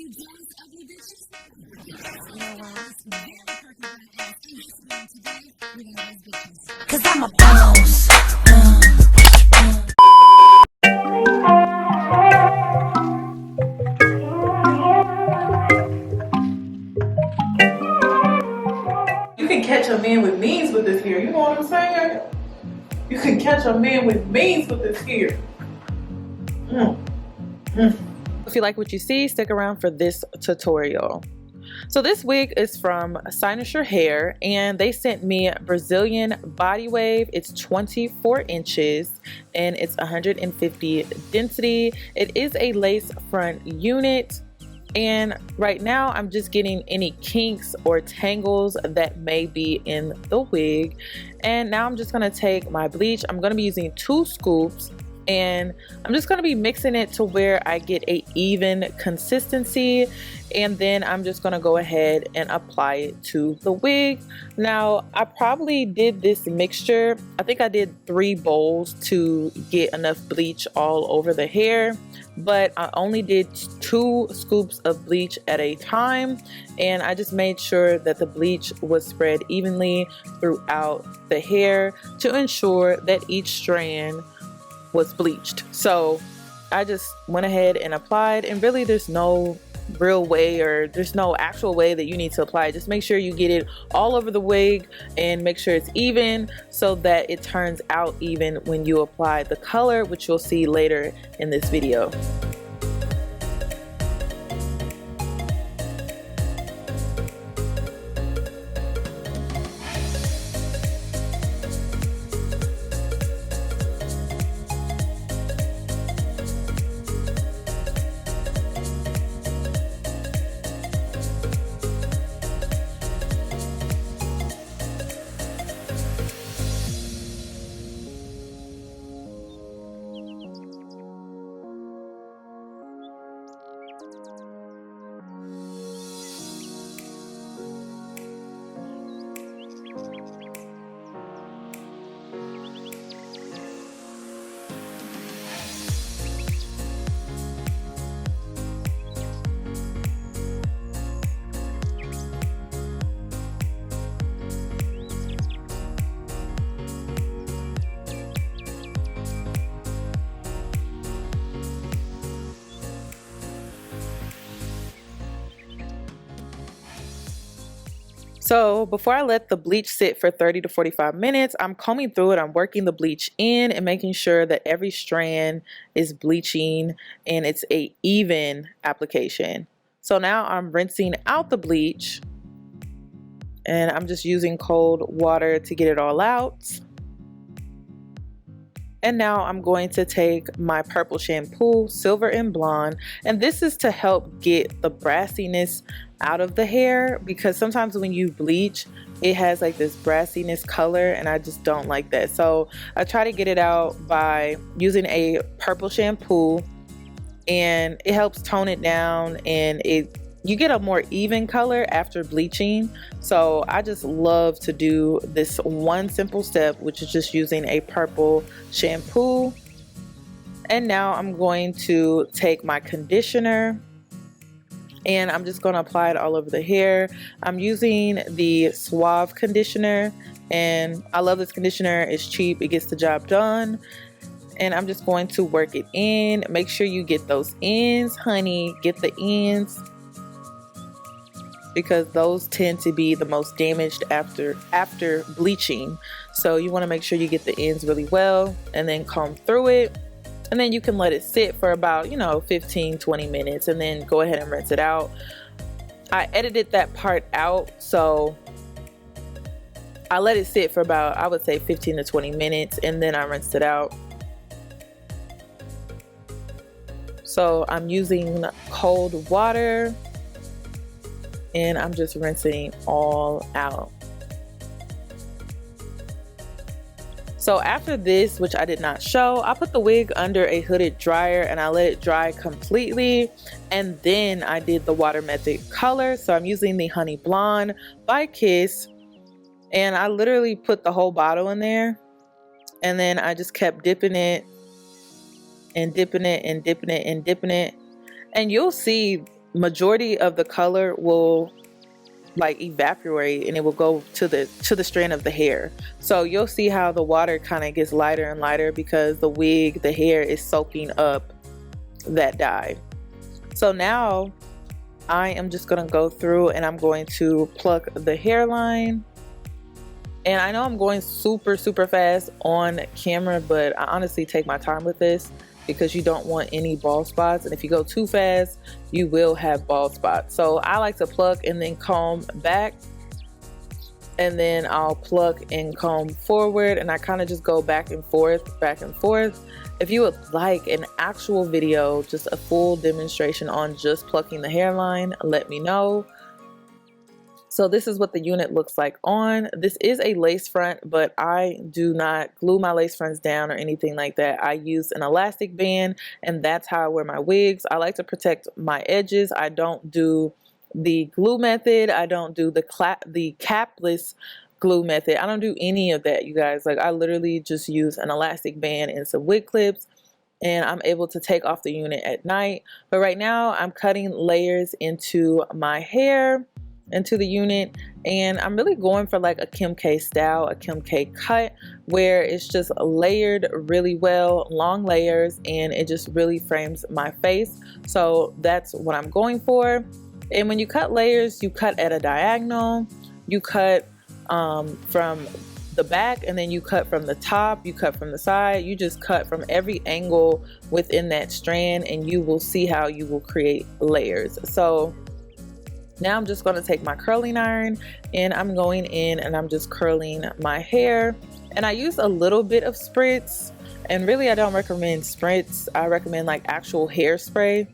you jealous, ugly bitches? You know what? It's very perky by ass. And this one today, we're gonna raise bitches. Cause I'm a boss. You can catch a man with means with this hair. You know what I'm saying? You can catch a man with means with this hair. If you like what you see, stick around for this tutorial. So this wig is from Cynosure Hair, and they sent me Brazilian body wave. It's 24 inches and it's 150 density. It is a lace front unit. And right now I'm just getting any kinks or tangles that may be in the wig. And now I'm just gonna take my bleach. I'm gonna be using 2 scoops, and I'm just gonna be mixing it to where I get a even consistency. And then I'm just gonna go ahead and apply it to the wig. Now, I probably did this mixture, I think I did 3 bowls to get enough bleach all over the hair, but I only did 2 scoops of bleach at a time, and I just made sure that the bleach was spread evenly throughout the hair to ensure that each strand was bleached. So I just went ahead and applied, and really there's no real way, or there's no actual way that you need to apply it. Just make sure you get it all over the wig and make sure it's even so that it turns out even when you apply the color, which you'll see later in this video. So before I let the bleach sit for 30 to 45 minutes, I'm combing through it. I'm working the bleach in and making sure that every strand is bleaching and it's a even application. So now I'm rinsing out the bleach, and I'm just using cold water to get it all out. And now I'm going to take my purple shampoo, silver and blonde, and this is to help get the brassiness out of the hair, because sometimes when you bleach it has like this brassiness color, and I just don't like that. So I try to get it out by using a purple shampoo, and it helps tone it down, and you get a more even color after bleaching. So I just love to do this one simple step, which is just using a purple shampoo. And now I'm going to take my conditioner, and I'm just going to apply it all over the hair. I'm using the Suave conditioner, and I love this conditioner. It's cheap, it gets the job done. And I'm just going to work it in. Make sure you get those ends, honey. Get the ends, because those tend to be the most damaged after bleaching. So you want to make sure you get the ends really well, and then comb through it. And then you can let it sit for about 15-20 minutes, and then go ahead and rinse it out. I edited that part out, so I let it sit for about, I would say, 15 to 20 minutes, and then I rinsed it out. So I'm using cold water, and I'm just rinsing all out. So after this, which I did not show, I put the wig under a hooded dryer and I let it dry completely, and then I did the water method color. So I'm using the Honey Blonde by Kiss, and I literally put the whole bottle in there, and then I just kept dipping it and dipping it and dipping it and dipping it, and you'll see majority of the color will like evaporate and it will go to the strand of the hair. So you'll see how the water kind of gets lighter and lighter because the wig, the hair is soaking up that dye. So now I am just going to go through and I'm going to pluck the hairline. And I know I'm going super fast on camera, but I honestly take my time with this because you don't want any bald spots. And if you go too fast, you will have bald spots. So I like to pluck and then comb back. And then I'll pluck and comb forward. And I kind of just go back and forth, back and forth. If you would like an actual video, just a full demonstration on just plucking the hairline, let me know. So this is what the unit looks like on. This is a lace front, but I do not glue my lace fronts down or anything like that. I use an elastic band, and that's how I wear my wigs. I like to protect my edges. I don't do the glue method. I don't do the capless glue method. I don't do any of that, you guys. Like, I literally just use an elastic band and some wig clips, and I'm able to take off the unit at night. But right now I'm cutting layers into my hair, into the unit, and I'm really going for like a Kim K style, a Kim K cut, where it's just layered really well, long layers, and it just really frames my face. So that's what I'm going for. And when you cut layers, you cut at a diagonal, you cut from the back, and then you cut from the top, you cut from the side, you just cut from every angle within that strand, and you will see how you will create layers. So now I'm just going to take my curling iron and I'm going in and I'm just curling my hair. And I use a little bit of spritz, and really I don't recommend spritz. I recommend like actual hairspray,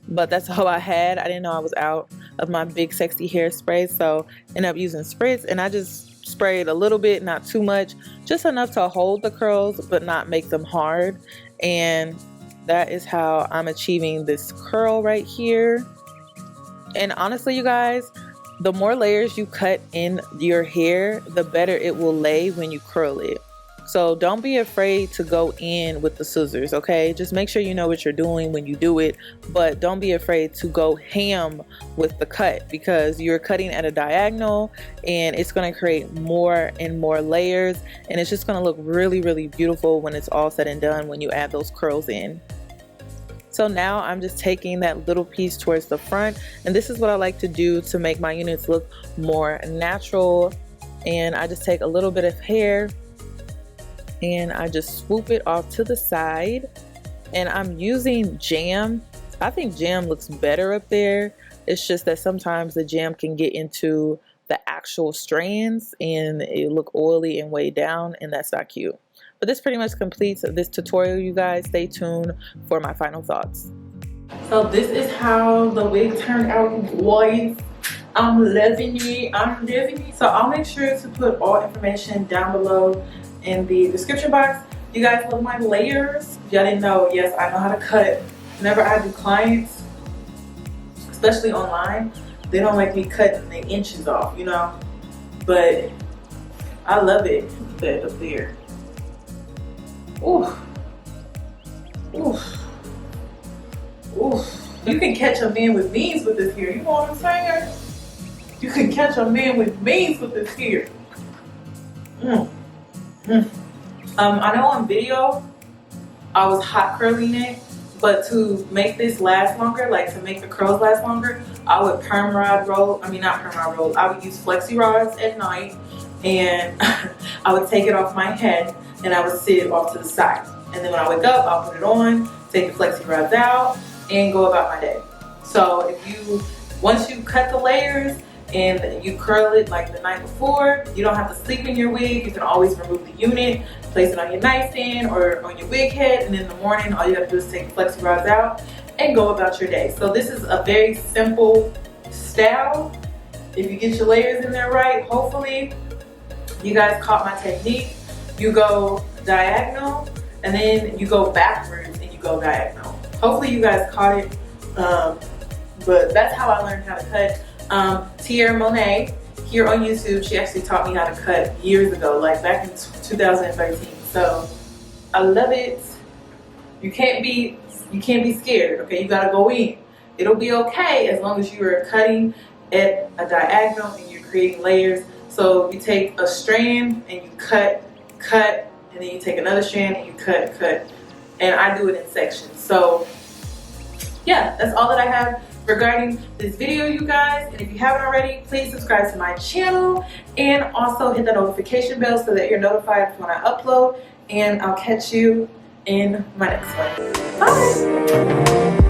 but that's all I had. I didn't know I was out of my big sexy hairspray, so ended up using spritz, and I just sprayed a little bit, not too much, just enough to hold the curls but not make them hard. And that is how I'm achieving this curl right here. And honestly, you guys, the more layers you cut in your hair, the better it will lay when you curl it. So don't be afraid to go in with the scissors, okay? Just make sure you know what you're doing when you do it, but don't be afraid to go ham with the cut, because you're cutting at a diagonal and it's going to create more and more layers, and it's just going to look really beautiful when it's all said and done when you add those curls in. So now I'm just taking that little piece towards the front, and this is what I like to do to make my units look more natural. And I just take a little bit of hair and I just swoop it off to the side, and I'm using jam. I think jam looks better up there. It's just that sometimes the jam can get into the actual strands and it look oily and way down, and that's not cute. But this pretty much completes this tutorial, you guys. Stay tuned for my final thoughts. So this is how the wig turned out, boys. I'm loving it. So I'll make sure to put all information down below in the description box. You guys love my layers. If y'all didn't know, yes, I know how to cut. Whenever I do clients, especially online, they don't like me cutting the inches off, you know. But I love it. That up there. Ooh. Ooh. Ooh. You can catch a man with means with this hair. You know what I'm saying? You can catch a man with means with this hair. I know on video I was hot curling it, but to make this last longer, like to make the curls last longer, I would perm rod roll. I mean, not perm rod roll. I would use flexi rods at night, and I would take it off my head and I would sit it off to the side. And then when I wake up, I'll put it on, take the flexi rods out, and go about my day. So if you, once you cut the layers and you curl it like the night before, you don't have to sleep in your wig. You can always remove the unit, place it on your nightstand or on your wig head, and in the morning, all you have to do is take the flexi rods out and go about your day. So this is a very simple style. If you get your layers in there right, hopefully you guys caught my technique. You go diagonal and then you go backwards and you go diagonal. Hopefully you guys caught it, but that's how I learned how to cut. Tierra Monet here on YouTube, she actually taught me how to cut years ago, like back in 2013. So I love it. You can't be scared, okay? You gotta go in. it'll be okay as long as you are cutting at a diagonal and you're creating layers. So you take a strand and you cut, and then you take another strand and you cut. And I do it in sections. So yeah, that's all that I have regarding this video, you guys. And if you haven't already, please subscribe to my channel and also hit the notification bell so that you're notified when I upload. And I'll catch you in my next one. Bye!